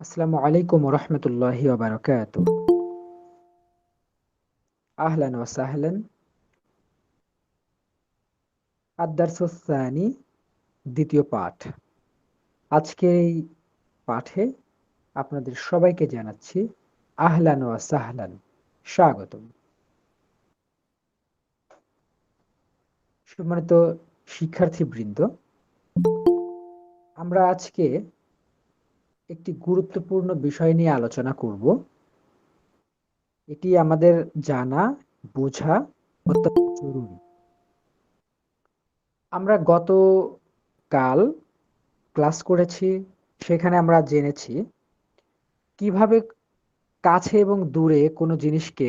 আসসালামু আলাইকুম রহমতুল্লাহি ওয়া আহলান ওয়া সাহলান। আদ-দারসুস সানি, দ্বিতীয় পাঠ। আজকের এই পাঠে আপনাদের সবাইকে জানাচ্ছি আহলান ওয়া সাহলান, স্বাগতম। সম্মানিত শিক্ষার্থীবৃন্দ, আমরা আজকে একটি গুরুত্বপূর্ণ বিষয় নিয়ে আলোচনা করব। এটি আমাদের জানা, বোঝা অত্যন্ত জরুরি। আমরা গতকাল ক্লাস করেছি, সেখানে আমরা জেনেছি কিভাবে কাছে এবং দূরে কোনো জিনিসকে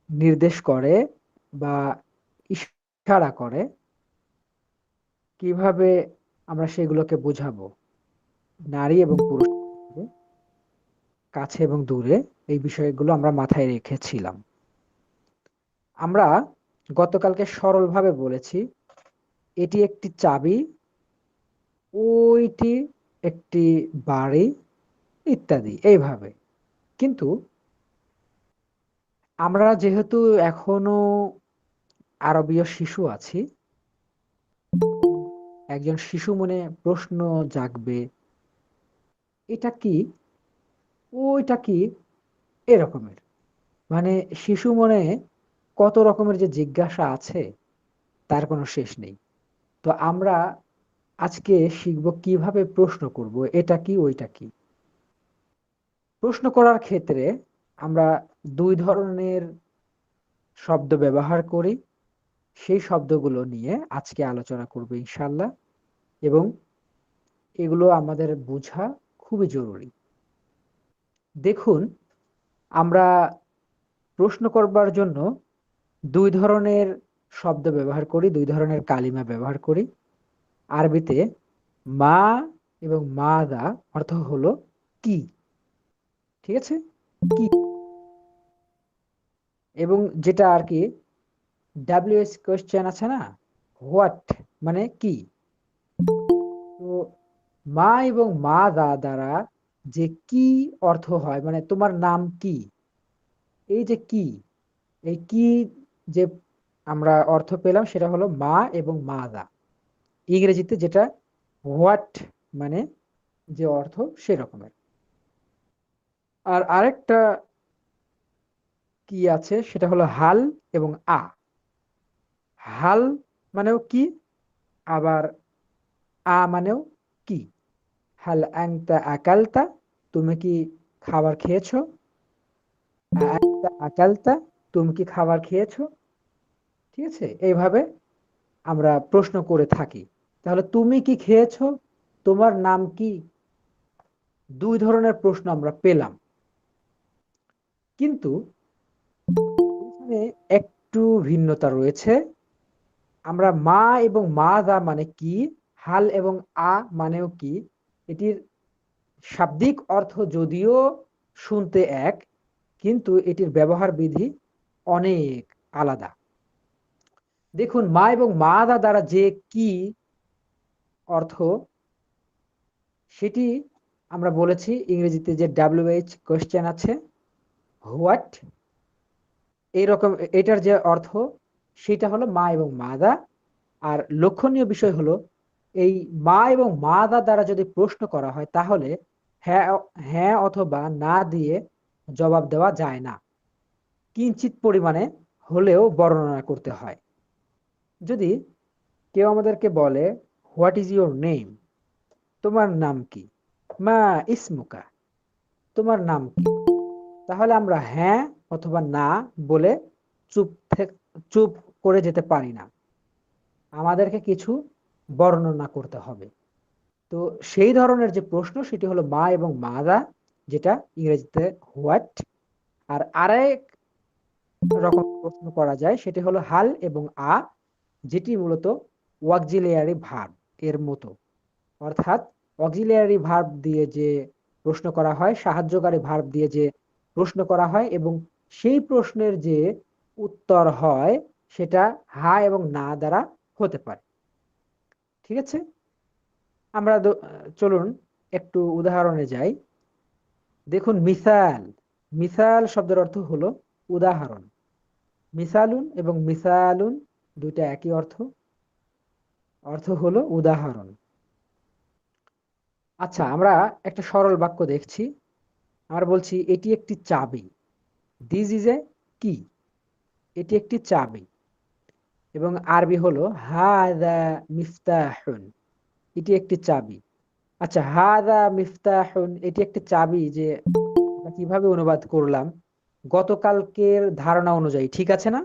নির্দেশ করে বা ইশারা করে, কিভাবে আমরা সেগুলোকে বোঝাবো। নারী এবং পুরুষ, কাছে এবং দূরে, এই বিষয়গুলো আমরা মাথায় রেখেছিলাম। আমরা গতকালকে সরলভাবে বলেছি এটি একটি চাবি, ওইটি একটি বাড়ি, ইত্যাদি এইভাবে। কিন্তু আমরা যেহেতু এখনো আরবীয় শিশু আছি, একজন শিশু মনে প্রশ্ন জাগবে, এটা কি, ওইটা কি, এরকমের। মানে শিশু মনে কত রকমের যে জিজ্ঞাসা আছে, তার কোনো শেষ নেই। তো আমরা আজকে শিখব কিভাবে প্রশ্ন করব, এটা কি ওইটা কি। প্রশ্ন করার ক্ষেত্রে আমরা দুই ধরনের শব্দ ব্যবহার করি। সেই শব্দগুলো নিয়ে আজকে আলোচনা করব ইনশাল্লাহ, এবং এগুলো আমাদের বোঝা খুবই জরুরি। দেখুন, আমরা প্রশ্ন করবার জন্য দুই ধরনের শব্দ ব্যবহার করি, দুই ধরনের কালিমা ব্যবহার করি। আরবিতে মা এবং মাদা অর্থ হলো কি, ঠিক আছে, কি। এবং যেটা আর কি ডাব্লিউএস কোয়েশ্চেন আছে না, হোয়াট, মানে কি। তো মা এবং মাদা দ্বারা যে কি অর্থ হয়, মানে তোমার নাম কি, এই যে কি, এই কি যে আমরা অর্থ পেলাম সেটা হলো মা এবং মাদা। ইংরেজিতে যেটা হোয়াট, মানে যে অর্থ সেরকমের। আর আরেকটা কি আছে, সেটা হলো হাল এবং আ। হাল মানেও কি, আবার আ মানেও কি। হাল আনতা আকালতা, তুমি কি খাবার খেয়েছো। আনতা আকালতা, তুমি কি খাবার খেয়েছো। ঠিক আছে, এইভাবে আমরা প্রশ্ন করে থাকি। তাহলে তুমি কি খেয়েছো, তোমার নাম কি, দুই ধরনের প্রশ্ন আমরা পেলাম। কিন্তু এখানে একটু ভিন্নতা রয়েছে। আমরা মা এবং মা দা মানে কি, হাল এবং আ মানেও কি, এটির শাব্দিক অর্থ যদিও শুনতে এক, কিন্তু এটির ব্যবহার বিধি অনেক আলাদা। দেখুন, মা এবং মা দা দ্বারা যে কি অর্থ, সেটি আমরা বলেছি ইংরেজিতে যে ডাব্লিউএইচ কোয়েশ্চেন আছে, হোয়াট, এইরকম এটার যে অর্থ সেটা হলো মা এবং মাদা। আর লক্ষণীয় বিষয় হলো এই মা এবং মাদা দ্বারা যদি প্রশ্ন করা হয় তাহলে হ্যাঁ, হ্যাঁ অথবা না দিয়ে জবাব দেওয়া যায় না, কিঞ্চিত পরিমাণে হলেও বর্ণনা করতে হয়। যদি কেউ আমাদেরকে বলে হোয়াট ইজ ইউর নেম, তোমার নাম কি, মা ইসমুকা, তোমার নাম কি, তাহলে আমরা হ্যাঁ অথবা না বলে চুপ চুপ করে যেতে পারি না, আমাদেরকে কিছু বর্ণনা করতে হবে। তো সেই ধরনের যে প্রশ্ন সেটি হলো মা এবং মাদা, যেটা ইংরেজিতে হোয়াট। আর আরেক রকম প্রশ্ন করা যায় সেটি হলো হাল এবং আ, যেটি মূলত অক্সিলিয়ারি ভার্ব এর মতো। অর্থাৎ অক্সিলিয়ারি ভার্ব দিয়ে যে প্রশ্ন করা হয়, সাহায্যকারী ভার্ব দিয়ে যে প্রশ্ন করা হয়, এবং সেই প্রশ্নের যে উত্তর হয় সেটা হা এবং না দ্বারা হতে পারে। ঠিক আছে, আমরা চলুন একটু উদাহরণে যাই। দেখুন মিসাল, মিসাল শব্দের অর্থ হলো উদাহরণ। মিসালুন এবং মিসালুন দুইটা একই অর্থ, অর্থ হলো উদাহরণ। আচ্ছা, আমরা একটা সরল বাক্য দেখছি। আমরা বলছি এটি একটি চাবি, দিস ইজ এ কি, এটি একটি চাবি। এবং আরবি হলো হাদা মিফতাহুন, এটি একটি চাবি। আচ্ছা, হাদা মিফতাহুন এটি একটি চাবি, যে আমরা কিভাবে অনুবাদ করলাম গতকালকের ধারণা অনুযায়ী, ঠিক আছে না?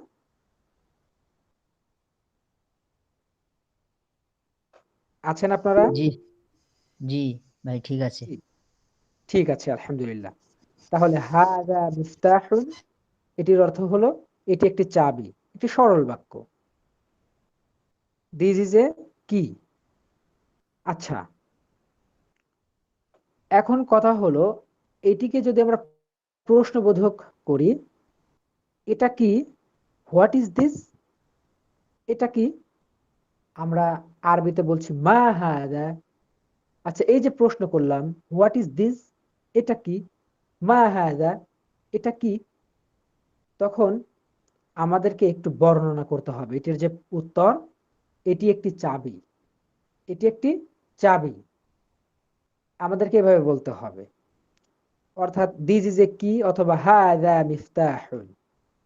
আছেন আপনারা? জি জি ভাই, ঠিক আছে। জি, ঠিক আছে, আলহামদুলিল্লাহ। তাহলে হাদা মিফতাহুন এটির অর্থ হলো এটি একটি চাবি, একটি সরল বাক্য। দিস ইজ এ কি। আচ্ছা, এখন কথা হলো এটিকে যদি আমরা প্রশ্নবোধক করি, এটা কি, হোয়াট ইজ দিস, এটা কি, আমরা আরবিতে বলছি মা হাদা। আচ্ছা, এই যে প্রশ্ন করলাম হোয়াট ইজ দিস, এটা কি, মা হাদা, এটা কি, তখন আমাদেরকে একটু বর্ণনা করতে হবে এটির যে উত্তর। এটি একটি চাবি, এটি একটি চাবি, আমাদেরকে এভাবে বলতে হবে। অর্থাৎ দিস ইজ এ কি অথবা হাদা মিফতাহুন,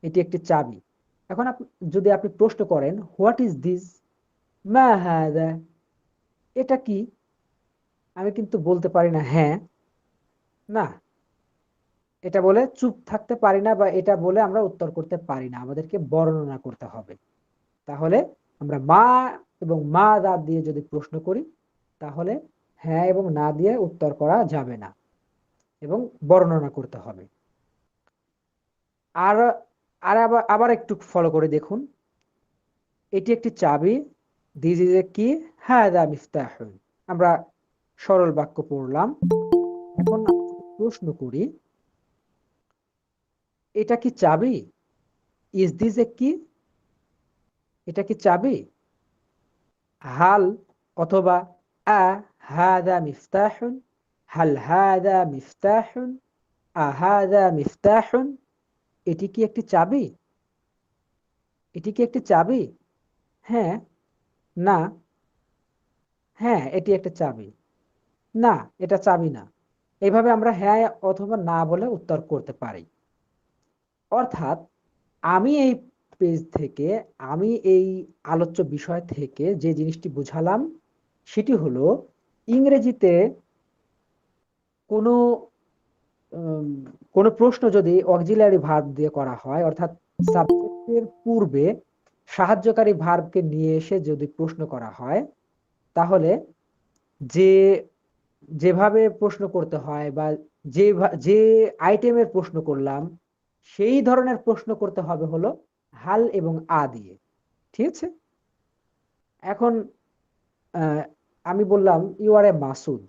এটি একটি চাবি। এখন যদি আপনি প্রশ্ন করেন হোয়াট ইজ দিস, মা হাদা, এটা কি, আমি কিন্তু বলতে পারি না হ্যাঁ না, এটা বলে চুপ থাকতে পারি না, বা এটা বলে আমরা উত্তর করতে পারি না, আমাদেরকে বর্ণনা করতে হবে। তাহলে আমরা মা এবং মা দা দিয়ে যদি প্রশ্ন করি, তাহলে হ্যাঁ এবং না দিয়ে উত্তর করা যাবে না, এবং বর্ণনা করতে হবে। আর আর আবার আবার একটু ফলো করে দেখুন, এটি একটি চাবি, দিস ইজ এ কি, হাদা মিফতাহুন। আমরা সরল বাক্য পড়লাম। এখন প্রশ্ন করি, এটা কি চাবি, ইজ দিস এ কি, এটা কি চাবি, হাল অথবা আ হাদা মিফতাহুন, হাল হাদা মিফতাহুন, আ হাদা মিফতাহুন, এটি কি একটি চাবি, এটি কি একটি চাবি, হ্যাঁ না, হ্যাঁ এটি একটা চাবি, না এটা চাবি না। এইভাবে আমরা হ্যাঁ অথবা না বলে উত্তর করতে পারি। অর্থাৎ আমি এই পেজ থেকে, আমি এই আলোচ্য বিষয় থেকে যে জিনিসটি বুঝালাম সেটি হলো, ইংরেজিতে কোনো কোনো প্রশ্ন যদি অক্সিলারি ভার্ব দিয়ে করা হয়, অর্থাৎ সাবজেক্টের পূর্বে সাহায্যকারী ভার্বকে নিয়ে এসে যদি প্রশ্ন করা হয়, তাহলে যে যেভাবে প্রশ্ন করতে হয়, বা যে যে আইটেমের প্রশ্ন করলাম সেই ধরনের প্রশ্ন করতে হবে হলো হাল এবং আ দিয়ে। ঠিক আছে? এখন আমি বললাম ইউ আর এ মাসুদ,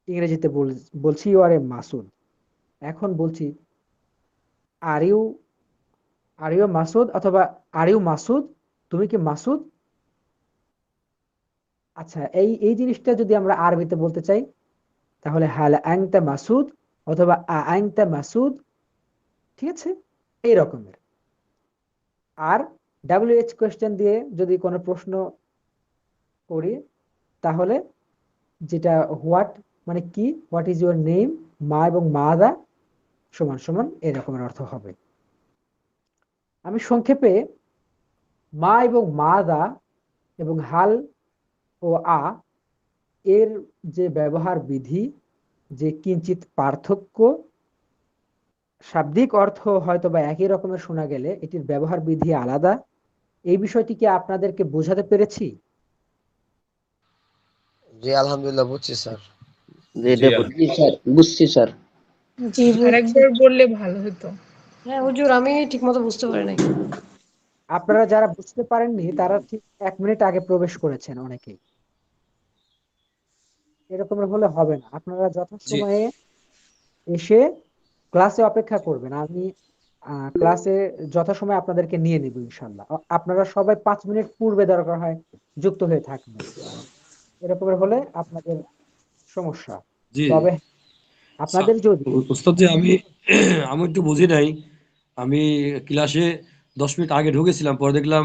ইংরেজিতে বলছি ইউ আর এ মাসুদ। এখন বলছি are you, are you Masud, অথবা আর ইউ মাসুদ, তুমি কি মাসুদ। আচ্ছা, এই এই জিনিসটা যদি আমরা আরবিতে বলতে চাই, তাহলে হাল আনতা মাসুদ অথবা আ আনতা মাসুদ। ঠিক আছে, এই রকমের। আর ডাব্লিউএইচ কোয়েশ্চেন দিয়ে যদি কোনো প্রশ্ন করি, তাহলে যেটা হোয়াট মানে কি, হোয়াট ইজ ইউর নেম, মা এবং মাদা সমান সমান এরকমের অর্থ হবে। আমি সংক্ষেপে মা এবং মাদা এবং হাল ও আ এর যে ব্যবহার বিধি, যে কিঞ্চিত পার্থক্য, শাব্দিক অর্থ হয়তো বা একই রকমের শোনা গেলে এটির ব্যবহার বিধি আলাদা, এই বিষয়টি কি আপনাদেরকে বোঝাতে পেরেছি? জি আলহামদুলিল্লাহ, বুঝছি স্যার। জি জি স্যার, বুঝছি স্যার। জি বুঝছি। আরেকবার বললে ভালো হতো। হ্যাঁ হুজুর, আমি ঠিক মতো বুঝতে পারি নাই। আপনারা যারা বুঝতে পারেননি তারা ঠিক 1 মিনিট আগে প্রবেশ করেছেন অনেকেই। এরকমের হলে হবে না, আপনারা জি যথাসময়ে এসে ক্লাসে অপেক্ষা করবেন। আমি ক্লাসে যথাসময়ে আপনাদেরকে নিয়ে নেব ইনশাল্লাহ। আপনারা সবাই 5 মিনিট পূর্বে দরকার হয় যুক্ত হয়ে থাকবেন, এরকমের হলে আপনাদের সমস্যা। জি তবে আপনাদের যদি উস্তাদ যে আমি আমি একটু বুঝি নাই। আমি ক্লাসে 10 মিনিট আগে ঢুকেছিলাম, পরে দেখলাম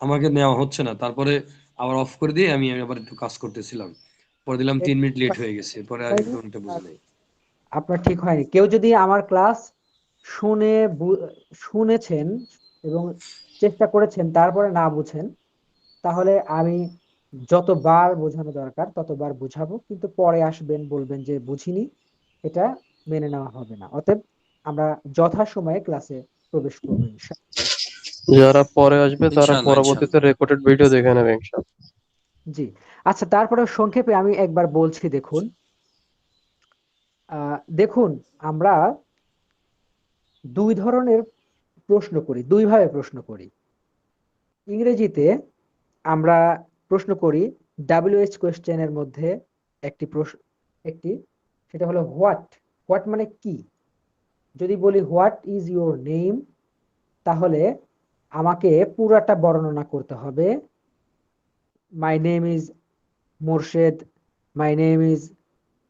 আমাকে নেওয়া হচ্ছে না, তারপরে আবার অফ করে দিয়ে আমি আবার একটু কাজ করতেছিলাম, পরে দিলাম 3 মিনিট লেট হয়ে গেছে, পরে আর হয়নি, তেমন একটা বুঝি নাই। আপনার ঠিক হয়নি। কেউ যদি আমার ক্লাস শুনে শুনেছেন এবং চেষ্টা করেছেন তারপরে না বুঝেন, তাহলে আমি যতবার বোঝানো দরকার ততবার বুঝাবো, কিন্তু পরে আসবেন বলবেন যে বুঝিনি, এটা মেনে নেওয়া হবে না। অতএব আমরা যথাসময়ে ক্লাসে প্রবেশ করবো ইনশাআল্লাহ। যারা পরে আসবে তারা ইনশাআল্লাহ পরবর্তীতে ইনশাআল্লাহ। রেকর্ডেড ভিডিও দেখে নেবে ইনশাআল্লাহ। জি, আচ্ছা, তারপরে সংক্ষেপে আমি একবার বলছি। দেখুন, দেখুন, আমরা দুই ধরনের প্রশ্ন করি, দুই ভাবে প্রশ্ন করি। ইংরেজিতে আমরা প্রশ্ন করি WH কোয়েশ্চেনের মধ্যে একটি প্রশ্ন, একটি, সেটা হলো হোয়াট। হোয়াট মানে কি? যদি বলি হোয়াট ইজ ইউর নেম, তাহলে আমাকে পুরাটা বর্ণনা করতে হবে। My name is Morshed, my name is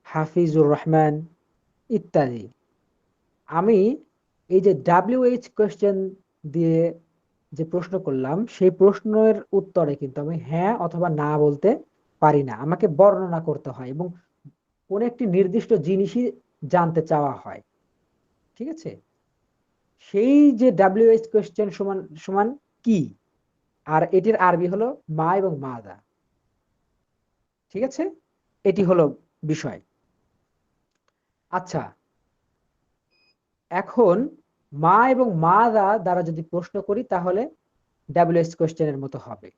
Hafizur Rahman, ইত্যাদি। আমি এই যে WH কোয়েশ্চেন দিয়ে যে প্রশ্ন করলাম, সেই প্রশ্নের উত্তরে কিন্তু আমি হ্যাঁ অথবা না বলতে পারি না, আমাকে বর্ণনা করতে হয় এবং কোন একটি নির্দিষ্ট জিনিসই জানতে চাওয়া হয়। ঠিক আছে? সেই যে WH কোয়েশ্চেন সমান সমান কি, আর এটির আরবি হলো মা এবং মাদা। ঠিক আছে? এটি হলো বিষয়। আচ্ছা, এখন মা এবং মাদা দ্বারা যদি প্রশ্ন করি তাহলে WH কোয়েশ্চেনের মতো হবে।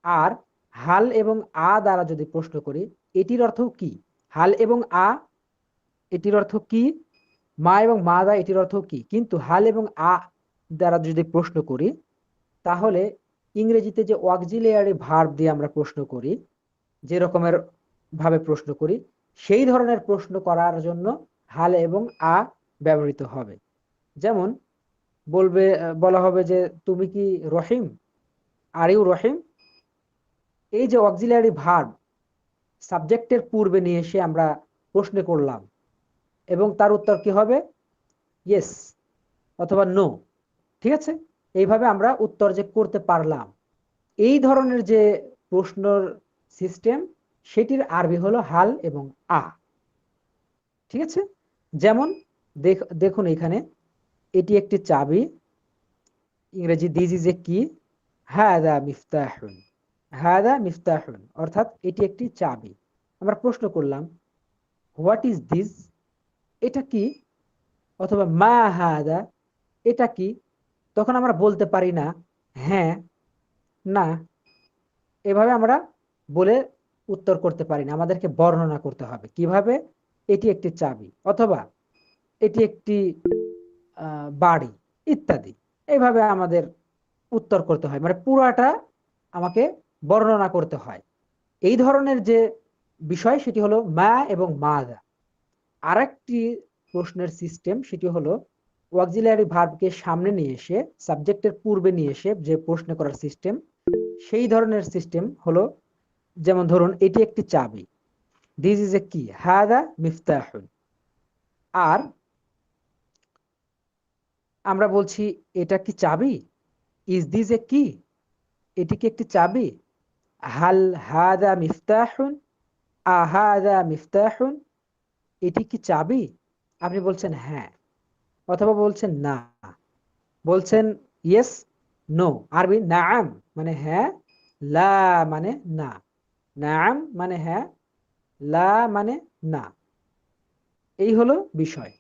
আর হাল এবং আ দ্বারা যদি প্রশ্ন করি, এটির অর্থ কি? হাল এবং আ এটির অর্থ কি? মা এবং মাদা এটির অর্থ কি? কিন্তু হাল এবং আ দ্বারা যদি প্রশ্ন করি, তাহলে ইংরেজিতে যে অক্সিলিয়ারি ভার্ব দিয়ে আমরা প্রশ্ন করি, যে রকমের ভাবে প্রশ্ন করি, সেই ধরনের প্রশ্ন করার জন্য হাল এবং আ ব্যবহৃত হবে। যেমন বলা হবে যে তুমি কি রহিম, আর ইউ রহিম। এই যে অক্সিলিয়ারি ভার্ব সাবজেক্টের পূর্বে নিয়ে এসে আমরা প্রশ্ন করলাম, এবং তার উত্তর কি হবে? ইয়েস অথবা নো। ঠিক আছে? এইভাবে আমরা উত্তর যে করতে পারলাম, এই ধরনের যে প্রশ্নর সিস্টেম, সেটির আরবি হলো হাল এবং আ। ঠিক আছে? যেমন দেখুন এখানে, এটি একটি চাবি। ইংরেজি দিস ইজ এ কি, হাদা মিফতাহুন। হাদা মিফতাহুন অর্থাৎ এটি একটি চাবি। আমরা প্রশ্ন করলাম হোয়াট ইজ দিস, এটা কি? অথবা মা হাদা, এটা কি? তখন আমরা বলতে পারি না হ্যাঁ, না, এভাবে আমরা বলে উত্তর করতে পারি না। আমাদেরকে বর্ণনা করতে হবে কিভাবে এটি একটি চাবি, অথবা এটি একটি বাড়ি, ইত্যাদি। এইভাবে আমাদের উত্তর করতে হয়, মানে পুরাটা আমাকে বর্ণনা করতে হয়। এই ধরনের যে বিষয়, সেটি হলো মা এবং মাদা। আরেকটি প্রশ্নের সিস্টেম, সেটি হলো অক্সিলিয়ারি ভার্বকে সামনে নিয়ে এসে, সাবজেক্টের পূর্বে নিয়ে এসে যে প্রশ্ন করার সিস্টেম, সেই ধরনের সিস্টেম হলো, যেমন ধরুন এটি একটি চাবি, দিস ইজ এ কি, হাদা মিফতাহুন। আর আমরা বলছি এটা কি চাবি, ইজ দিস এ কি, এটি কি একটি চাবি, হাল হাদা মিফতাহুন, আহাদা মিফতাহুন, এটি কি চাবি? আপনি বলছেন হ্যাঁ, অথবা বলছেন না, বলছেন ইয়েস, নো। আরবি নাআম মানে হ্যাঁ, লা মানে না। নাআম মানে হ্যাঁ, লা মানে না। এই হলো বিষয়।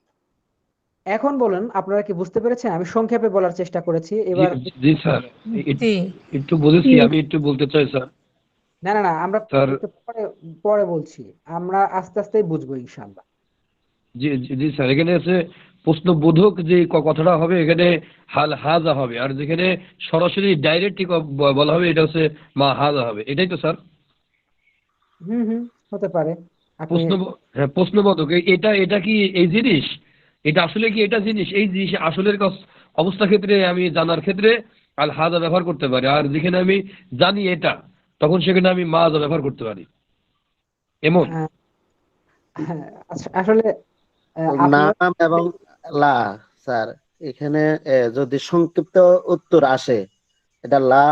এখন বলেন, আপনারা কি বুঝতে পেরেছেন? আমি সংক্ষেপে বলার চেষ্টা করেছি। জি এবার জি স্যার, জি একটু বুঝেছি, আমি একটু বলতে চাই স্যার। না, না, না, আমরা স্যার, একটু পরে পরে বলছি। আমরা আস্তে আস্তেই বুঝবো ইনশাআল্লাহ। জি জি জি স্যার, এখানে আছে প্রশ্নবোধক যে কথাটা হবে, এখানে হাল হাজা হবে, আর যেখানে সরাসরি ডাইরেক্টলি বলা হবে এটা হচ্ছে মা হাজা হবে, এটাই তো স্যার? হুম, হুম, হতে পারে। আপনি হ্যাঁ, প্রশ্নবোধক এটা এটা কি এই জিনিস, এটা আসলে কি এটা জিনিস, এই জিনিস আসলের অবস্থা ক্ষেত্রে আমি জানার ক্ষেত্রে আল হাজা ব্যবহার করতে পারি, আর যেখানে আমি জানি এটা, তখন সেখানে আমি মা হাজা ব্যবহার করতে পারি, এমন? আহ, হ্যাঁ, আসলে আপনারা নাম এবং লা, স্যার, এখানে যদি সংক্ষিপ্ত উত্তর আসে, এটা লা,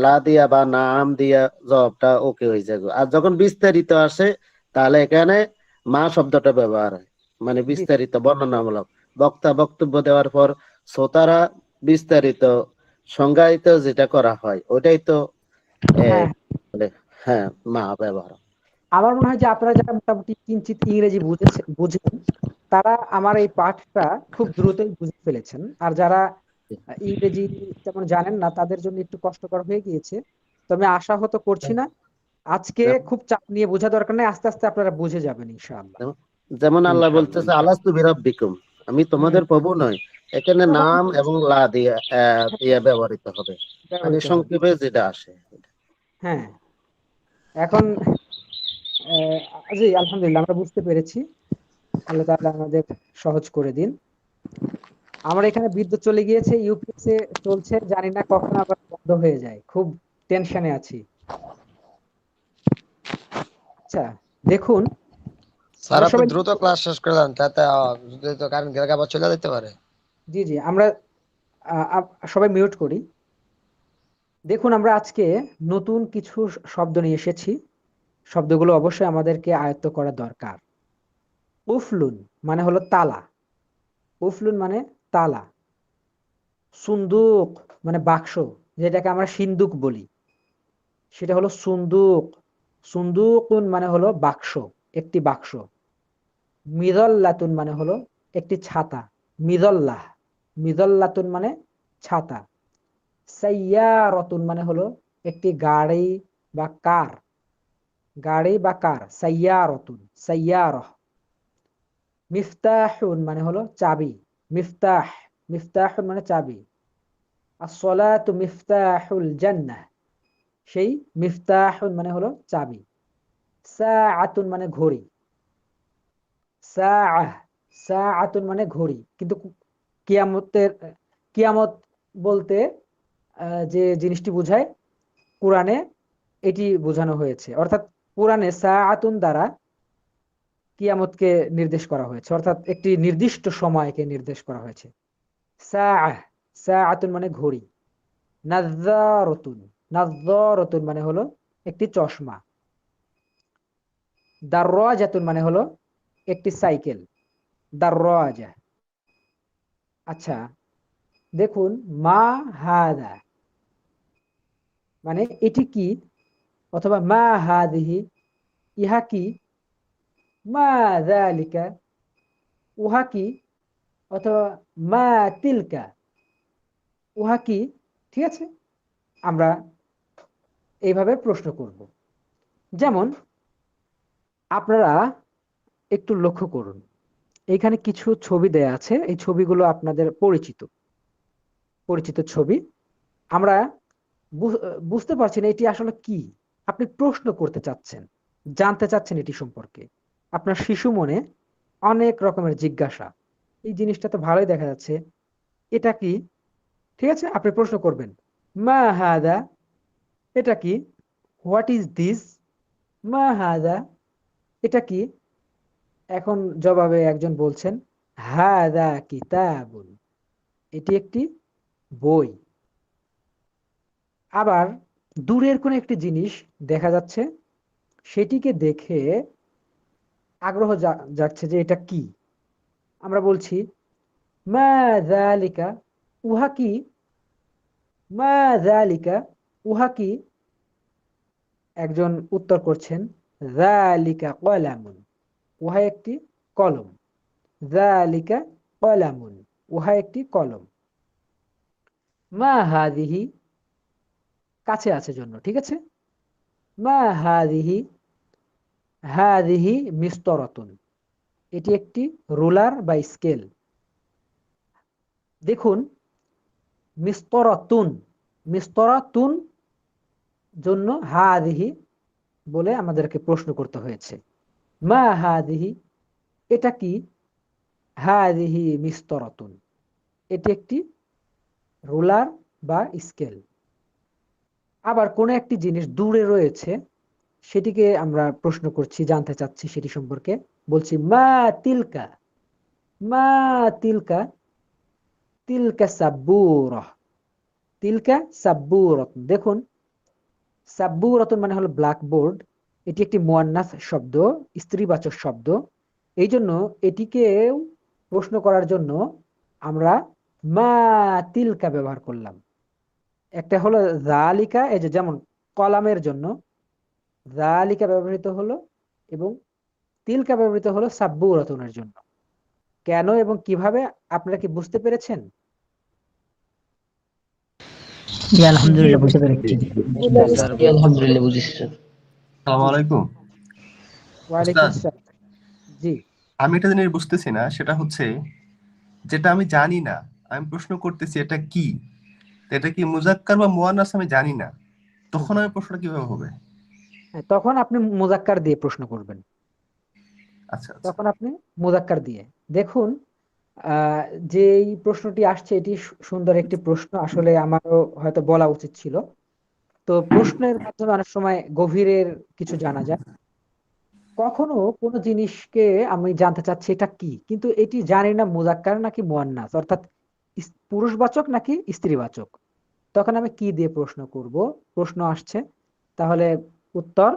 লা দিয়া বা নাম দিয়া জবাবটা ওকে হয়ে যাবে। আর যখন বিস্তারিত আসে, তাহলে এখানে মা শব্দটা ব্যবহার হয়, মানে জি বিস্তারিত বর্ণনামূলক। বক্তা বক্তব্য দেওয়ার পর শ্রোতারা বিস্তারিত সংজ্ঞায়িত যেটা করা হয়, ওটাই তো হ্যাঁ, বলে, হ্যাঁ, মা ব্যবহার। আমার মনে হয় যে আপনারা যারা মোটামুটি কিঞ্চিত ইংরেজি বুঝেন, তারা আমার এই পাঠটা খুব দ্রুতই বুঝে ফেলেছেন। আর যারা ইংরেজি তেমন জানেন না, তাদের জন্য একটু কষ্টকর হয়ে গিয়েছে। তবে আশাহত করছি না, আজকে খুব চাপ নিয়ে বোঝা দরকার নেই, আস্তে আস্তে আপনারা বুঝে যাবেন ইনশাআল্লাহ। যেমন আল্লাহ ইনশাআল্লাহ বলতেছে, ইনশাআল্লাহ। আলাস্তু বিরাব্বিকুম, আমি হুম, তোমাদের প্রভু নয়। এখানে নাম এবং লা দিয়ে দিয়ে ব্যবহৃত হবে, মানে ব্যবহৃত হবে। সংক্ষেপে যেটা আসে। হ্যাঁ, এখন জি আলহামদুলিল্লাহ আমরা বুঝতে পেরেছি। আল্লাহ তাআলা আমাদের সহজ করে দিন। আমার এখানে বিদ্যুৎ চলে গিয়েছে, ইউপিএস এ চলছে, জানি না কখন আবার বন্ধ হয়ে যায়, খুব টেনশনে আছি। আচ্ছা, দেখুন স্যার আমরা আপনি সবাই দ্রুত ক্লাস শেষ করে দেন, তাতে যদি তো কারেন্ট গেলে আবার চলে যেতে পারে। জি জি আমরা সবাই মিউট করি। দেখুন আমরা আজকে নতুন কিছু শব্দ নিয়ে এসেছি, শব্দগুলো অবশ্যই আমাদেরকে আয়ত্ত করা দরকার। উফলুন মানে হলো তালা, উফলুন মানে তালা। সুন্দুক মানে বাক্স, যেটাকে আমরা সিন্দুক বলি, সেটা হলো সুন্দুক। সুন্দুকুন মানে হলো বাক্স, একটি বাক্স। মিদল্লাতুন মানে হলো একটি ছাতা, মিদল্লাহ। মিদল্লাতুন মানে ছাতা। সাইয়ারতুন মানে হলো একটি গাড়ি বা কার, গাড়ি বা কার, সাইয়ারতুন, সাইয়ারহ। মিফতাহুন মানে হলো চাবি, মিফতাহ, মিফতাহুন মানে চাবি। আসসালাতু মিফতাহুল জান্নাহ, সেই মিফতাহুন মানে হলো চাবি। সাআতুন মানে ঘড়ি, সাআহ, সাআতুন মানে ঘড়ি। কিন্তু কিয়ামতের, কিয়ামত বলতে যে জিনিসটি বোঝায়, কোরআনে এটি বোঝানো হয়েছে। অর্থাৎ কোরআনে সাআতুন দ্বারা কিয়ামতকে নির্দেশ করা হয়েছে, অর্থাৎ একটি নির্দিষ্ট সময়কে নির্দেশ করা হয়েছে। সাআহ, সাআতুন মানে ঘড়ি। নাযযারাতুন, নাযযারাতুন মানে হলো একটি চশমা। দাররাজাতুন মানে হলো একটি সাইকেল, দাররাজা। আচ্ছা, দেখুন মা হাদা মানে এটি কি, অথবা মা হাদিহি ইহা কি, মা যালিকা উহা কি, অথবা মা তিলকা উহা কি। ঠিক আছে, আমরা এইভাবে প্রশ্ন করব। যেমন আপনারা একটু লক্ষ্য করুন, এখানে কিছু ছবি দেয়া আছে, এই ছবিগুলো আপনাদের পরিচিত, পরিচিত ছবি। আমরা বুঝতে পারছি না এটি আসলে কি। আপনি প্রশ্ন করতে চাচ্ছেন, জানতে চাচ্ছেন এটি সম্পর্কে, আপনার শিশু মনে অনেক রকমের জিজ্ঞাসা। এই জিনিসটা তো ভালোই দেখা যাচ্ছে, এটা কি। ঠিক আছে, আপনি প্রশ্ন করবেন, মা হাদা, এটা কি, হোয়াট ইজ দিস, মা হাদা, এটা কি। এখন জবাবে একজন বলছেন, হাদা কিতাবুন, এটি একটি বই। আবার দূরের কোন একটি জিনিস দেখা যাচ্ছে, সেটিকে দেখে আগ্রহ যাচ্ছে যে এটা কি। আমরা বলছি মা যালিকা, উহা কি, মা যালিকা উহা কি। একজন উত্তর করছেন, যালিকা কলামুন, উহা একটি কলম। যালিকা কলামুন, উহা একটি কলম। মা হাদিহি, কাছে আছে জন্য, ঠিক আছে। মা হাদিহি, হাদিহি মিস্তরাতুন, এটি একটি রুলার বা স্কেল। দেখুন মিস্তরাতুন, মিস্তরাতুন জন্য হাদিহি বলে আমাদেরকে প্রশ্ন করতে হয়েছে। মা হাদিহি, এটা কি, হাদিহি মিস্তরাতুন, এটি একটি রুলার বা স্কেল। আবার কোন একটি জিনিস দূরে রয়েছে, সেটিকে আমরা প্রশ্ন করছি, জানতে চাচ্ছি সেটি সম্পর্কে। বলছি মা তিলকা, মা তিলকা, তিলকা সাব্বুরা, তিলকা সাব্বুরাত। দেখুন, সাব্বুরাতুন মানে হলো ব্ল্যাকবোর্ড। এটি একটি মুয়ান্নাস শব্দ, স্ত্রীবাচক শব্দ। এই জন্য এটিকে প্রশ্ন করার জন্য আমরা মা তিলকা ব্যবহার করলাম। একটা হলো যালিকা, এই যে যেমন কলামের জন্য যালিকা ব্যবহৃত হলো, এবং তিলকা ব্যবহৃত হলো সাব্বুরাতুনের জন্য। কেন এবং কিভাবে, আপনারা কি বুঝতে পেরেছেন? জি আলহামদুলিল্লাহ বুঝতে পেরেছি। আলহামদুলিল্লাহ বুঝেছি স্যার। আসসালামু আলাইকুম। ওয়ালাইকুম উস্তাদ, আসসালাম। জি, আমি একটা জিনিস বুঝতেছি না, সেটা হচ্ছে যেটা আমি জানি না, আমি প্রশ্ন করতেছি এটা কি, তো এটা কি মুজাক্কার বা মুয়ান্নাস আমি জানি না, তখন আমি প্রশ্নটা কিভাবে হবে? হ্যাঁ, তখন আপনি মুজাক্কার দিয়ে প্রশ্ন করবেন। আচ্ছা আচ্ছা, তখন আপনি মুজাক্কার দিয়ে দেখুন। আহ যে এই প্রশ্নটি আসছে, এটি সুন্দর একটি প্রশ্ন, আসলে আমারও হয়তো বলা উচিত ছিল। তো প্রশ্নের মাধ্যমে অনেক সময় গভীরের কিছু জানা যায়। কখনো কোনো জিনিসকে আমি জানতে চাচ্ছি এটা কি, কিন্তু এটি জানি না মুজাক্কার নাকি মুয়ান্নাস, অর্থাৎ পুরুষবাচক নাকি স্ত্রীবাচক। তখন আমি কি দিয়ে প্রশ্ন করব? প্রশ্ন আসছে, তাহলে উত্তর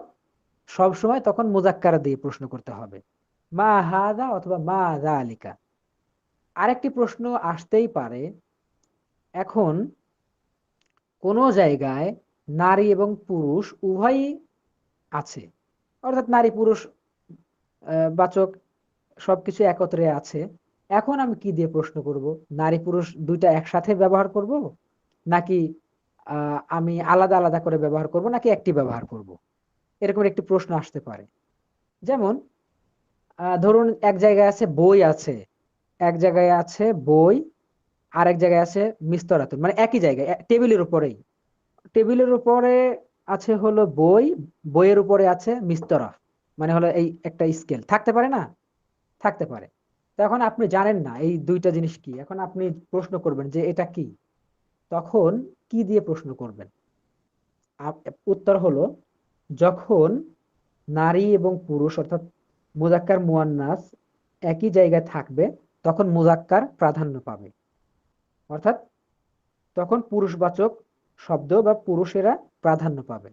সব সময় তখন মুজাক্কার দিয়ে প্রশ্ন করতে হবে, মা হাদা অথবা মা যালিকা। আরেকটি প্রশ্ন আসতেই পারে, এখন কোন জায়গায় নারী এবং পুরুষ উভয়ই আছে, অর্থাৎ নারী পুরুষ বাচক সবকিছু একত্রে আছে। এখন আমি কি দিয়ে প্রশ্ন করব? নারী পুরুষ দুইটা একসাথে ব্যবহার করব, নাকি আমি আলাদা আলাদা করে ব্যবহার করব, নাকি একটি ব্যবহার করব? এরকম একটি প্রশ্ন আসতে পারে। যেমন ধরুন এক জায়গায় আছে বই আছে, এক জায়গায় আছে বই, আর এক জায়গায় আছে মিস্তরাতুন, মানে একই জায়গায় টেবিলের উপরেই, টেবিলের উপরে আছে হলো বই, বইয়ের উপরে আছে মিস্তরা, মানে হলো এই একটা স্কেল থাকতে পারে না? থাকতে পারে। তো এখন আপনি জানেন না এই দুইটা জিনিস কি, এখন আপনি প্রশ্ন করবেন যে এটা কি, তখন কি দিয়ে প্রশ্ন করবেন? উত্তর হলো, যখন নারী এবং পুরুষ অর্থাৎ মুজাক্কার মুয়ান্নাস একই জায়গায় থাকবে, তখন মুজাক্কার প্রাধান্য পাবে, অর্থাৎ তখন পুরুষবাচক শব্দ বা পুরুষেরা প্রাধান্য পাবে।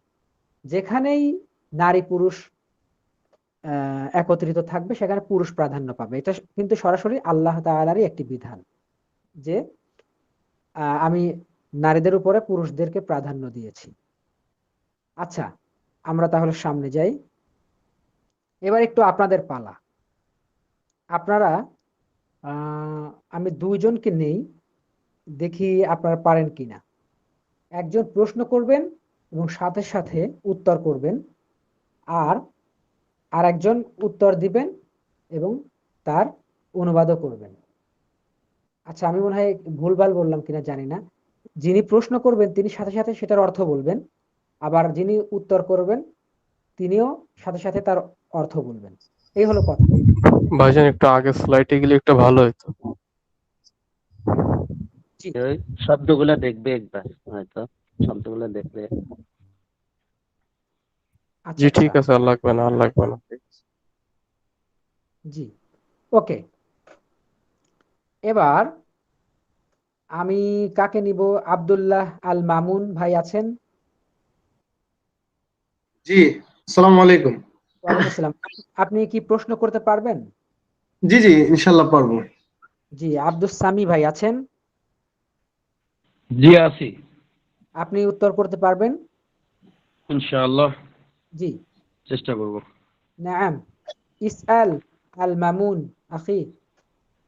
যেখানেই নারী পুরুষ একত্রিত থাকবে, সেখানে পুরুষ প্রাধান্য পাবে। এটা কিন্তু সরাসরি আল্লাহ তাআলারই একটি বিধান যে আমি নারীদের উপরে পুরুষদেরকে প্রাধান্য দিয়েছি। আচ্ছা, আমরা তাহলে সামনে যাই। এবার একটু আপনাদের পালা। আপনারা আমি দুইজনকে নেই, দেখি আপনারা পারেন কিনা। একজন প্রশ্ন করবেন এবং সাথে সাথে উত্তর করবেন, আর আরেকজন উত্তর দিবেন এবং তার অনুবাদও করবেন। আচ্ছা, আমি মনে হয় ভুলভাল বললাম কিনা জানি না। যিনি প্রশ্ন করবেন তিনি সাথে সাথে সেটার অর্থ বলবেন, আবার যিনি উত্তর করবেন তিনিও সাথে সাথে তার অর্থ বলবেন। এই হলো কথা। ভাইজান একটু আগে স্লাইডে গেলে একটু ভালো হতো। জি, ওই শব্দগুলা দেখবে একবার, হয়তো শব্দগুলা দেখবে। আচ্ছা জি ঠিক আচ্ছা, আছে, আর লাগবে না, আর লাগবে না। জি, ওকে। এবার আমি কাকে নিব? আব্দুল্লাহ আল মামুন ভাই আছেন? জি, আসসালামু আলাইকুম। ওয়ালাইকুম আসসালাম। আপনি কি প্রশ্ন করতে পারবেন? জি জি, ইনশাল্লাহ পারবো। জি, আব্দুস সামি ভাই আছেন? জি আছি, আপনি উত্তর করতে পারবেন? ইনশাআল্লাহ জি, চেষ্টা করব। নাম। ইসআল আল মামুন আখি।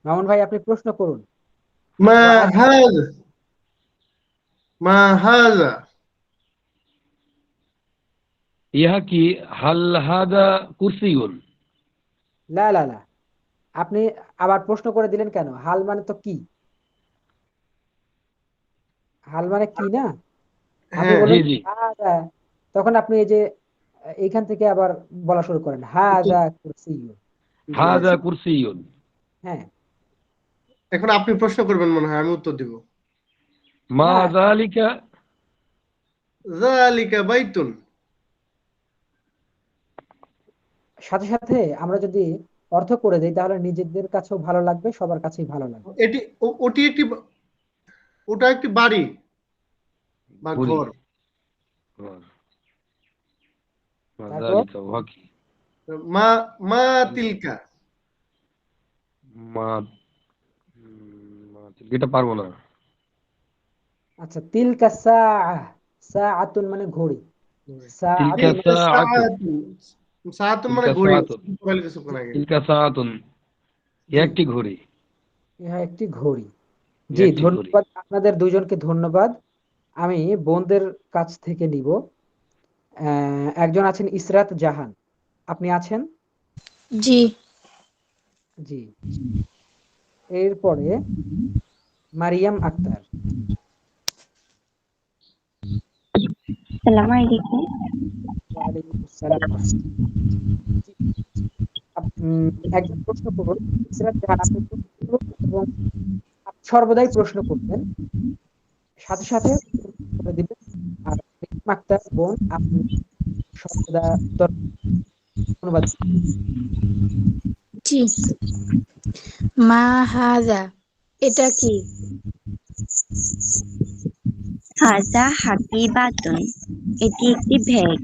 মামুন ভাই আপনি প্রশ্ন করুন। মা ওয়াজ হাযা, মা হাযা। ইহা কি হাল হাদা কুরসিউন? লা লা লা, আপনি আবার প্রশ্ন করে দিলেন কেন? হাল মানে তো কি? হাল মানে কি না? আপনি হ্যাঁ, জি বললেন জি, হাদা, তখন আপনি এই যে এইখান থেকে আবার বলা শুরু করেন হাদা কুরসিয়্যুন। জি জি। হাদা কুরসিউন। হ্যাঁ, এখন আপনি প্রশ্ন করবেন মনে হয়, আমি উত্তর দিব। মা না, যালিকা? যালিকা বাইতুন। সাথে সাথে আমরা যদি অর্থ করে দেই তাহলে নিজেদের কাছেও ভালো লাগবে, সবার কাছেই ভালো লাগবে। এটি ওটি একটি ওটা একটি বাড়ি বা ঘুড়ি, ঘর। ঘর। তারপর যালিকা ওয়া কি? মা মা তিলকা। মা এটা পারবো না। আচ্ছা, তিলকা সাআহ, সাআতুন মানে ঘড়ি, তিলকা সাআতুন তিলকা সাআতুন, সাআতুন, সাআতুন মানে তিলকা ঘড়ি। সাআতুন, বলে কিছুক্ষণ আগে। তিলকা সাআতুন, জি, একটি ঘড়ি, ইহা একটি ঘড়ি। জি, একটি ঘড়ি। ধন্যবাদ আপনাদের দুইজনকে, ধন্যবাদ। আমি বোনদের কাছ থেকে নিব। একজন আছেন ইসরাত জাহান, আপনি আছেন? জি। জি। এরপরে মারিয়াম আক্তার। আসসালামু আলাইকুম। ওয়ালাইকুম আসসালাম ওয়া রাহমাতুল্লাহ। জি, একজন প্রশ্ন করুন। ইসরাত জাহান, আপনি প্রশ্ন করুন এবং আপনি সর্বদাই প্রশ্ন করবেন, সাথে সাথে উত্তর করে দিবেন। আর মারিয়াম আক্তার বোন, আপনি সর্বদা উত্তর। ধন্যবাদ। জি। মা হাজা, এটা কি? হাজা হাকিবাতুন, এটি একটি ব্যাগ।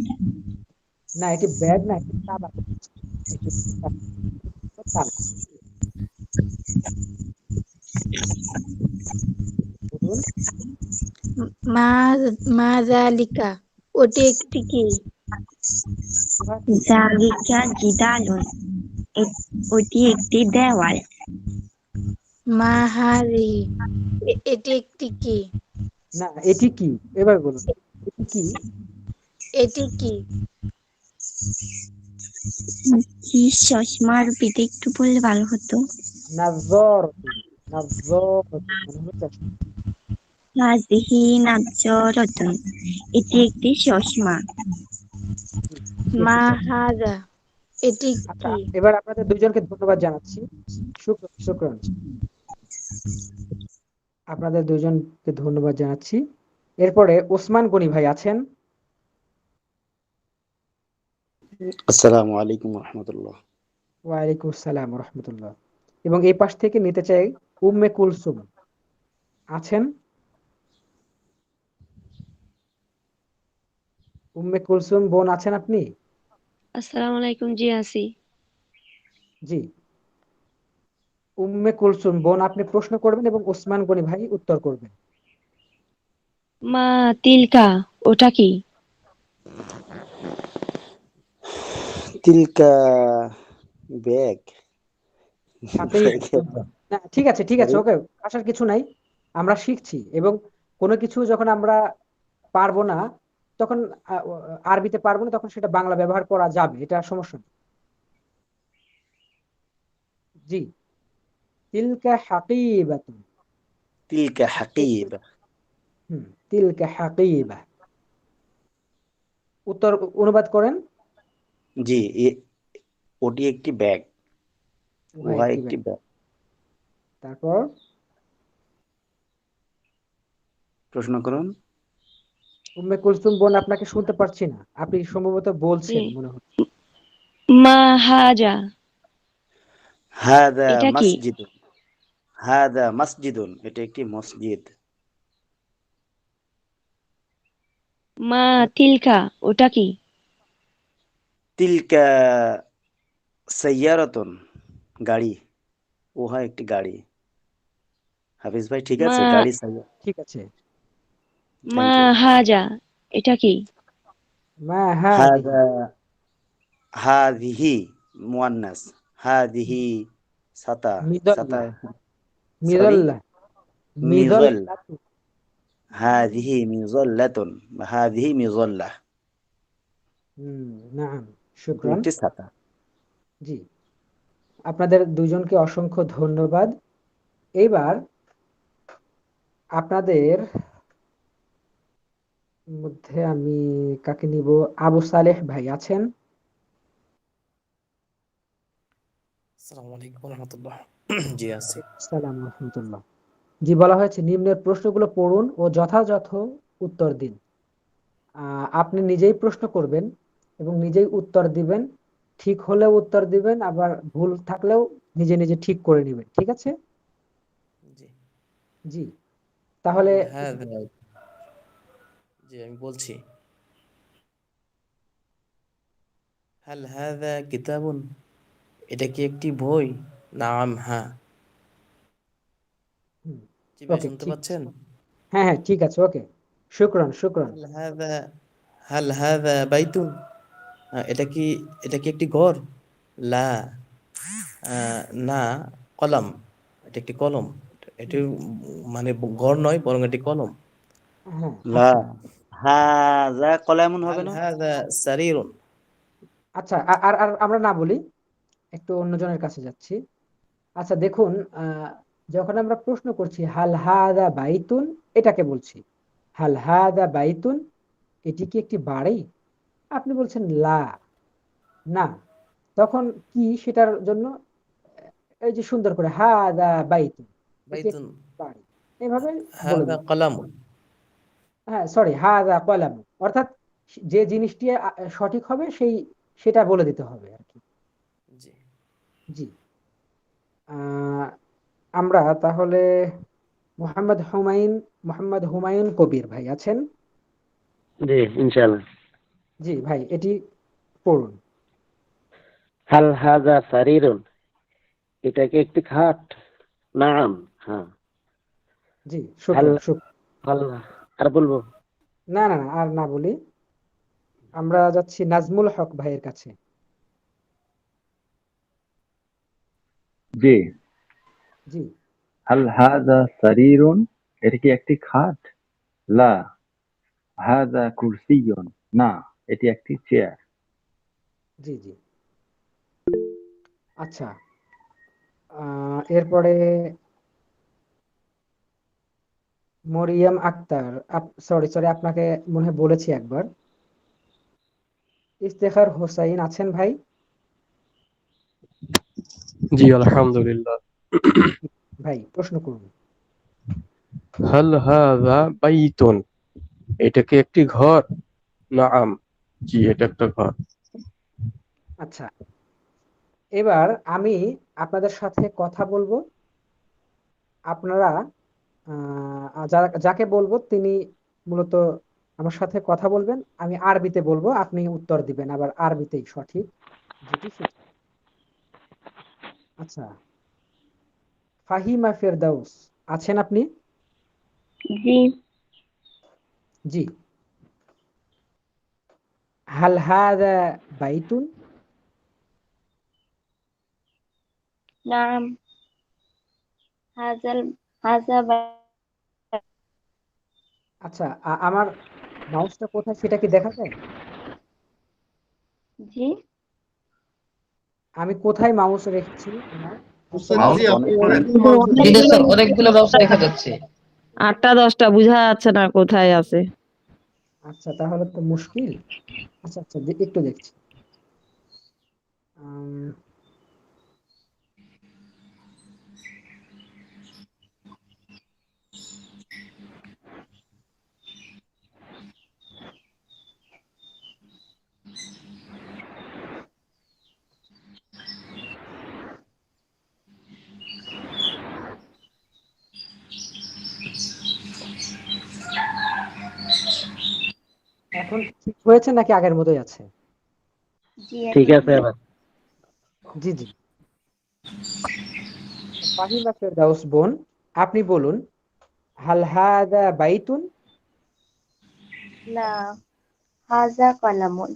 না, এটি ব্যাগ না, এটি তালা। এটি তালা। বলুন। মা জালিকা, ওটি একটি কি? উহা কি? জালিকা জিদালুন, ওটি একটি দেওয়াল। মা হাজিহি, এটি একটি কি? না, এটি কি? এবার বলুন, এটি কি? এটি কি? কি চশমার পিঠে একটু বললে ভালো হতো। নাজ্জারাতুন, নাজ্জারাতুন মানে হলো চশমা। হাজিহি নাজ্জারাতুন, এটি একটি চশমা। এটি মা একটি চশমা। হাজা, এটি আচ্ছা, কি? এবার আপনাদের দুইজনকে ধন্যবাদ জানাচ্ছি। শুকরান, শুকরান। আপনাদের দুইজনকে ধন্যবাদ জানাচ্ছি। এরপরে ওসমান গনি ভাই আছেন? আসসালামু আলাইকুম রহমতুল্লাহ। ওয়ালাইকুম আসসালাম ওয়া রাহমাতুল্লাহ। এবং এই পাশ থেকে নিতে চাই উম্মে কুলসুম, আছেন? উম্মে কুলসুম বোন, আছেন আপনি? আসসালামু আলাইকুম, জি আছি। জি। উম্মে কুলসুম বোন, আপনি প্রশ্ন করবেন এবং ওসমান গনি ভাই উত্তর করবেন। মা তিলকা, ওটা কি? তিলকা ব্যাগ। সাথেই না, ঠিক আছে, ঠিক আছে, ওকে, আসার কিছু নাই। আমরা শিখছি এবং কোনো কিছু যখন আমরা পারবো না, তখন আরবিতে পারবো না, তখন সেটা বাংলা ব্যবহার করা যাবে, এটা সমস্যা নেই। জি। তিলকা হাকিবাতুন। তিলকা হাকিবা। তিলকা হাকিবা। উত্তর অনুবাদ করেন। জি, ওটি একটি ব্যাগ। উহা উহা একটি একটি ব্যাগ। ব্যাগ। তারপর প্রশ্ন করুন। উম্মে কুলসুম বোন, আপনাকে শুনতে পারছি না, আপনি সম্ভবত জি। বলছেন মনে হচ্ছে। মা হাজা, হাদা এটা কি? মসজিদুন। হাদা মসজিদুন, এটা একটি মসজিদ। মা তিলকা, ওটা কি? তিলকা সাইয়ারাতুন, গাড়ি। উহা একটি গাড়ি। হাফিজ ভাই ঠিক মা আছে? গাড়ি সাইয়ারা। ঠিক আছে। মা থ্যাংক ইউ। হাজা, এটা কি? মা হাদিহি। হাদা হাদিহি মুয়ান্নাস। হাদিহি ছাতা। ছাতা মিদল্লা, সরি, মিদল্লা, মিজল। মিদল্লা। হাদিহি মিজল্লাতুন। হাদিহি মিজল্লাহ, নাম, এটি শুকরান। একটি ছাতা। জি, আপনাদের দুজনকে অসংখ্য ধন্যবাদ। এইবার আপনাদের মধ্যে আমি কাকে নিব? আবু সালেহ ভাই আছেন? আসসালামু আলাইকুম রহমতুল্লাহ। জি আছি। সালাম রহমতুল্লাহ। জি, বলা হয়েছে নিম্নের প্রশ্নগুলো পড়ুন ও যথাযথ উত্তর দিন। আপনি নিজেই প্রশ্ন করবেন এবং নিজেই উত্তর দিবেন, ঠিক হলেও উত্তর দিবেন, আবার ভুল থাকলেও নিজে নিজে ঠিক করে নেবেন, ঠিক আছে? জি জি, তাহলে হ্যাঁ জি আমি বলছি হাল হাযা কিতাবুন, এটা কি একটি বই? নাম, হ্যাঁ। জি ভাই ওকে, শুনতে ঠিক আছে। পাচ্ছেন? হ্যাঁ হ্যাঁ, ঠিক আছে, ওকে। শুক্রান শুক্রান। হাল হাযা বাইতুন, এটা কি একটি ঘর? লা, না, কলম, এটা একটি কলম। এটি মানে ঘর নয়, বরং এটি কলম। হ্যাঁ, লা আচ্ছা হাযা কলামুন হবে হাল না? হাযা সারিরুন। আচ্ছা, আর আর আমরা না বলি, একটু অন্যজনের কাছে যাচ্ছি। আচ্ছা দেখুন, যখন আমরা প্রশ্ন করছি হাল হাদা বাইতুন, এটাকে বলছি হাল হাদা বাইতুন, এটি কি একটি বাড়ি? আপনি বলছেন লা, না। তখন কি সেটার জন্য এই যে সুন্দর করে হাদা বাইতুন, এটি বাইতুন একটি বাড়ি, এভাবে বলে হাযা দিন। কলামুন। হ্যাঁ, সরি, হাদা কলাম, অর্থাৎ যে জিনিসটি সঠিক হবে সেটা বলে দিতে হবে আর কি। জি জি, আহ, আমরা তাহলে মোহাম্মদ হুমায়ুন কবির ভাই আছেন? জি ইনশাআল্লাহ। জি ভাই, এটি পড়ুন। হাল হাযা সারিরুন, এটা কি একটি খাট? নাম, হ্যাঁ। জি, হাল শুক্রান শুক্রান। হাল আর বলবো? না না না, আর না বলি, আমরা যাচ্ছি নাজমুল হক ভাইয়ের কাছে। জি, জি হাল হাযা সারিরুন, এটা কি একটি খাট? লা হাযা কুরসিয়ুন, না, এটি একটি চেয়ার। জি জি, আচ্ছা, এরপরে মরিয়ম আক্তার, সরি সরি, আপনাকে মনে হয় বলেছি একবার। ইফতেখার হোসাইন আছেন ভাই? জি আলহামদুলিল্লাহ। ভাই প্রশ্ন করুন। হাল হাযা বাইতুন, এটা কি একটি ঘর? নাম, জি এটা একটা ঘর। আচ্ছা, এবার আমি আপনাদের সাথে কথা বলবো, আপনারা যাকে বলবো তিনি মূলত আমার সাথে কথা বলবেন, আমি আরবিতে বলবো, আপনি উত্তর দিবেন আবার আরবিতেই সঠিক যেটি সেটি। আচ্ছা, ফাহিমা ফেরদাউস আছেন আপনি? জি। জি, হাল হাদা বাইতুন? নাম, হাজাল হাজা আচ্ছা, আমার মাউসটা কোথায় সেটা কি দেখা যায়? জি। আমি কোথায় মাউস রেখেছি আমার? হোসেন মাউস জি, আপনি অনেক অনেকগুলো মাউস জি দেখতে স্যার, পাচ্ছেন। অনেকগুলো মাউস দেখা যাচ্ছে। 8টা 10টা বুঝা যাচ্ছে না কোথায় আছে। আচ্ছা, তাহলে তো মুশকিল। আচ্ছা আচ্ছা, একটু দেখছি। আম, এখন ঠিক হয়েছে নাকি আগের মতোই আছে? জি ঠিক এখন আছে এবার। জি জি, ফাহিমা ফেরদাউস বোন, আপনি বলুন হাল হাদা বাইতুন? লা, হাজা কলামুন,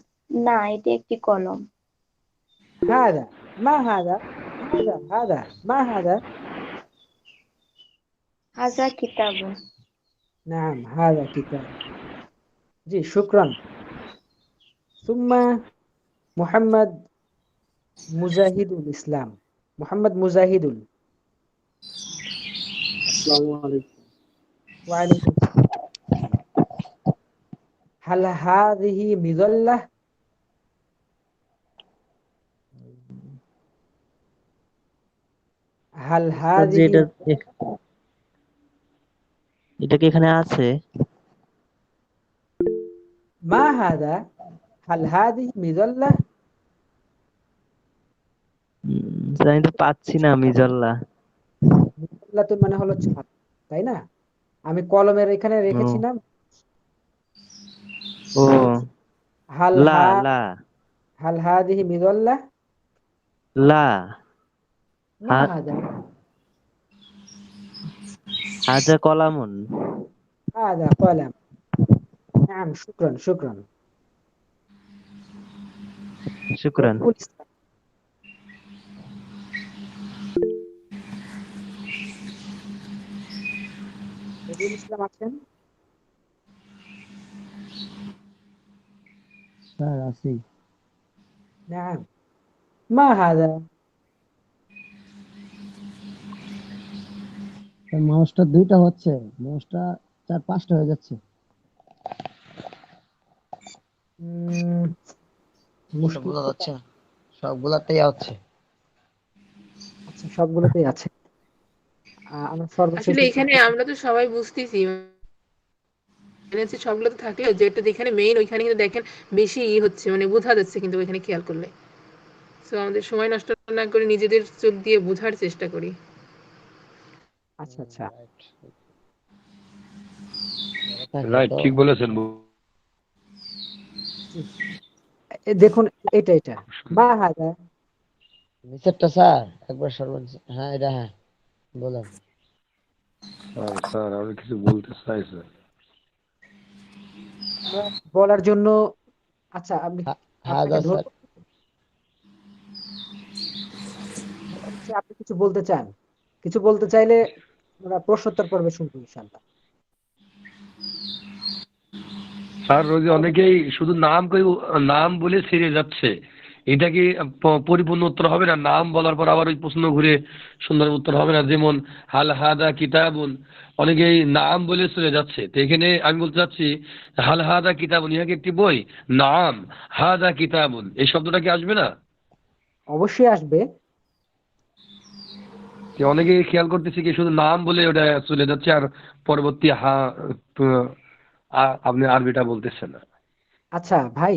না এটি একটি কলম। হাদা, মা হাদা, হাদা মা হাদা? হাজা কিতাবুন। নাম হাদা কিতাব। জি শুক্রান। সুম্মা মুহাম্মদ মুজাহিদুল ইসলাম, মোহাম্মদ মুজাহিদুল। আসসালামু আলাইকুম। ওয়ালাইকুম আসসালাম। হাল হাদিহি মিযাল্লাহ? হাল উস্তাদ জি, হাদিহি এটা কি এখানে আছে? মা হাদা? হাল হাদিহি মিযাল্লাহ? আমি তো পাচ্ছি না মিজল্লা। মিজাল্লাতুন মানে হলো ছাদ, তাই না? আমি কলমের এখানে ও রেখেছি না, ও হাল লা হা লা হাল হাদিহি মিজাল্লা, লা মা হা হাদা, হাজা কলামুন। হাদা কলাম। নাম, শুকরান শুকরান। শুকরান। রফিকুল ইসলাম, রফিকুল ইসলাম আছেন? স্যার আছি। নাম, মা হাদা। মাউসটা দুইটা হচ্ছে, মাউসটা 4-5টা হয়ে যাচ্ছে। উম, এটা মুশকিল বোঝা তো। যাচ্ছে না, সবগুলাতেই হচ্ছে। আচ্ছা, সবগুলোতেই আছে। আমার সর্বশেষ আসলে এখানে আমরা তো সবাই বুঝতেছি, মানে হচ্ছে সবগুলোতে থাকলেও যেটা যেখানে মেইন ওইখানে কিন্তু দেখেন বেশি হচ্ছে, মানে বোঝা যাচ্ছে কিন্তু ওইখানে খেয়াল করলে। সো আমাদের সময় নষ্ট না করে নিজেদের চোখ দিয়ে বোঝার চেষ্টা করি। আচ্ছা আচ্ছা, রাইট, ঠিক বলেছেন। দেখুন এটা এটা মা হাদা। নিচেরটা স্যার একবার সর্বনিচে, হ্যাঁ এটা, হ্যাঁ বলেন। স্যার আমি কিছু বলতে চাই স্যার। বলার জন্য, আচ্ছা আপনি, আপনাকে হাদা স্যার, আপনি কিছু বলতে চান? কিছু বলতে চাইলে আমরা প্রশ্নোত্তর পর্বে শুনবো ইনশাআল্লাহ। স্যার ওই যে অনেকেই শুধু নাম বলে ছেড়ে যাচ্ছে, এটা কি পরিপূর্ণ উত্তর হবে না? নাম বলার পর আবার ওই প্রশ্ন ঘুরে সুন্দর উত্তর হবে না? যেমন হাল হাদা কিতাবুন, অনেকেই নাম বলে চলে যাচ্ছে। তো এখানে আমি বলতে চাচ্ছি হাল হাদা কিতাবুন, ইহা কি একটি বই? নাম হাদা কিতাবুন, এই শব্দটা কি আসবে না? অবশ্যই আসবে। অনেকেই খেয়াল করতেছি কি শুধু নাম বলে ওটা চলে যাচ্ছে, আর পরবর্তী আপনি আরবিটা বলতেছেন না। আচ্ছা ভাই,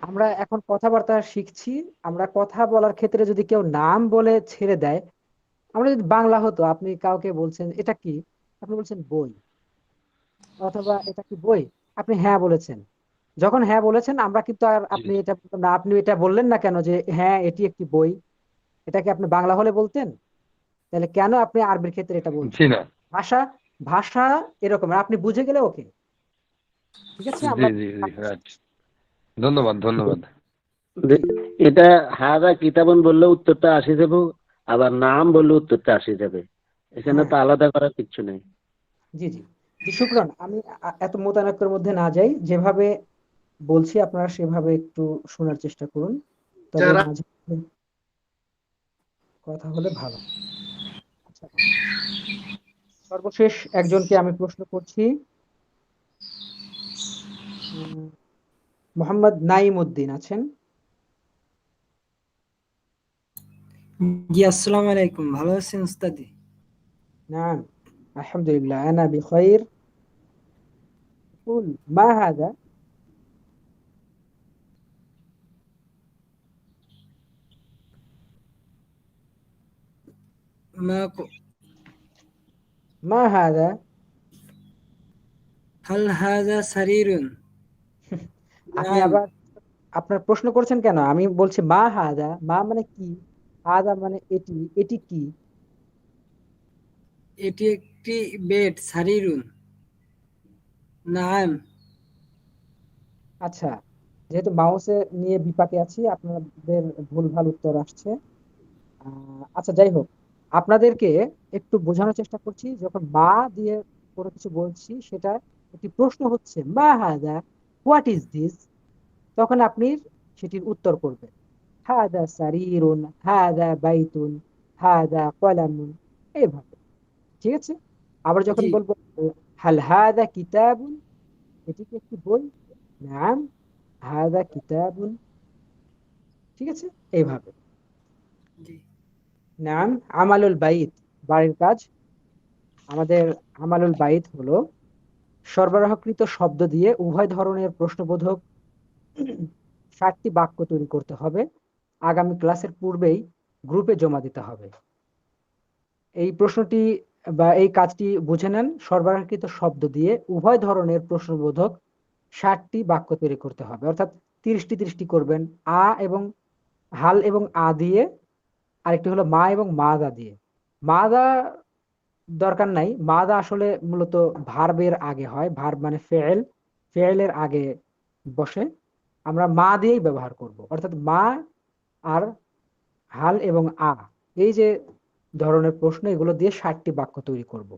আমরা এখন কথাবার্তা শিখছি। আমরা কথা বলার ক্ষেত্রে যদি কেউ নাম বলে ছেড়ে দেয়, আমরা যদি বাংলা হতো, আপনি কাউকে বলছেন এটা কি, আপনি বলছেন বই, অথবা এটা কি বই, আপনি হ্যাঁ বলেছেন। যখন হ্যাঁ বলেছেন, আমরা কিন্তু আর আপনি এটা না, আপনি এটা বললেন না কেন যে হ্যাঁ এটি একটি বই? এটা কি আপনি বাংলা হলে বলতেন? তাহলে কেন আপনি আরবির ক্ষেত্রে এটা বলছেন? জি না। ভাষা ভাষা এরকম, আপনি বুঝে গেলে ওকে। ঠিক আছে, জি আমরা জি জি, রাইট। ধন্যবাদ ধন্যবাদ। এটা হাদা কিতাবন বললে উত্তরটা আসে যাবে, আবার নাম বললে উত্তরটা আসে যাবে। এখানে হ্যাঁ, তো আলাদা করার কিচ্ছু নেই। জি জি জি, শুক্রান। আমি এত মোতানাক্কের মধ্যে না যাই, যেভাবে বলছি আপনারা সেভাবে একটু শোনার চেষ্টা করুন, তবে যারা মাঝে মধ্যে কথা হলে ভালো। আচ্ছা, সর্বশেষ একজনকে আমি প্রশ্ন করছি, উম, মোহাম্মদ নাইম উদ্দিন আছেন? জি আসসালামু আলাইকুম, ভালো আছেন উস্তাদি? নাম, আলহামদুলিল্লাহ আনা বিখাইর। কুল মা হাদা? মা মা হাদা? হাল হাযা সারিরুন? আপনি নাম, আবার আপনার প্রশ্ন করছেন কেন? আমি বলছি মা হাদা, মা মানে কি, হাদা মানে এটি, এটি কি? এটি একটি বেড। সারিরুন, নাম। আচ্ছা, যেহেতু মাউসে নিয়ে বিপাকে আছি, আপনাদের ভুলভাল উত্তর আসছে। আচ্ছা যাই হোক, আপনাদেরকে একটু বোঝানোর চেষ্টা করছি, যখন মা দিয়ে কোনো কিছু বলছি, সেটা একটি প্রশ্ন হচ্ছে মা হাদা, হোয়াট ইজ দিস, তখন আপনি সেটির উত্তর করবেন হাদা সারিরুন, হাদা বাইতুন, হাদা কলামুন, এইভাবে। ঠিক আছে? আবার যখন জি বলবো হাল হাদা কিতাবুন, এটি কি একটি বই? নাম হাদা কিতাবুন। ঠিক আছে, এইভাবে। জি নাম আমালুল বাইত, বাড়ির কাজ। আমাদের আমালুল বাইত হলো সরবরাহকৃত শব্দ দিয়ে উভয় ধরনের প্রশ্নবোধক 60টি বাক্য তৈরি করতে হবে। আগামী ক্লাসের পূর্বেই গ্রুপে জমা দিতে হবে। এই প্রশ্নটি বা এই কাজটি বুঝে নেন। সরবরাহকৃত শব্দ দিয়ে উভয় ধরনের প্রশ্নবোধক 60টি বাক্য তৈরি করতে হবে, অর্থাৎ 30টি করবেন। আ এবং হাল এবং আ দিয়ে, আরেকটি হলো মা এবং মাদা দিয়ে। মাদা দরকার নাই, মাদা আসলে মূলত ভার্বের আগে হয়, ভার্ব মানে ফেল, ফেলের আগে বসে। আমরা মা দিয়েই ব্যবহার করব, অর্থাৎ মা আর হাল এবং আ, এই যে ধরনের প্রশ্ন, এগুলো দিয়ে 60টি বাক্য তৈরি করব।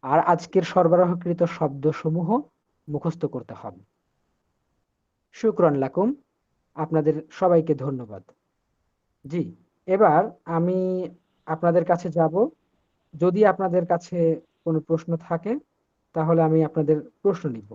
আর আজকের সরবরাহকৃত শব্দসমূহ মুখস্থ করতে হবে। শুকরান লাকুম, আপনাদের সবাইকে ধন্যবাদ। জি, এবার আমি আপনাদের কাছে যাব। যদি আপনাদের কাছে কোনো প্রশ্ন থাকে তাহলে আমি আপনাদের প্রশ্ন নিব।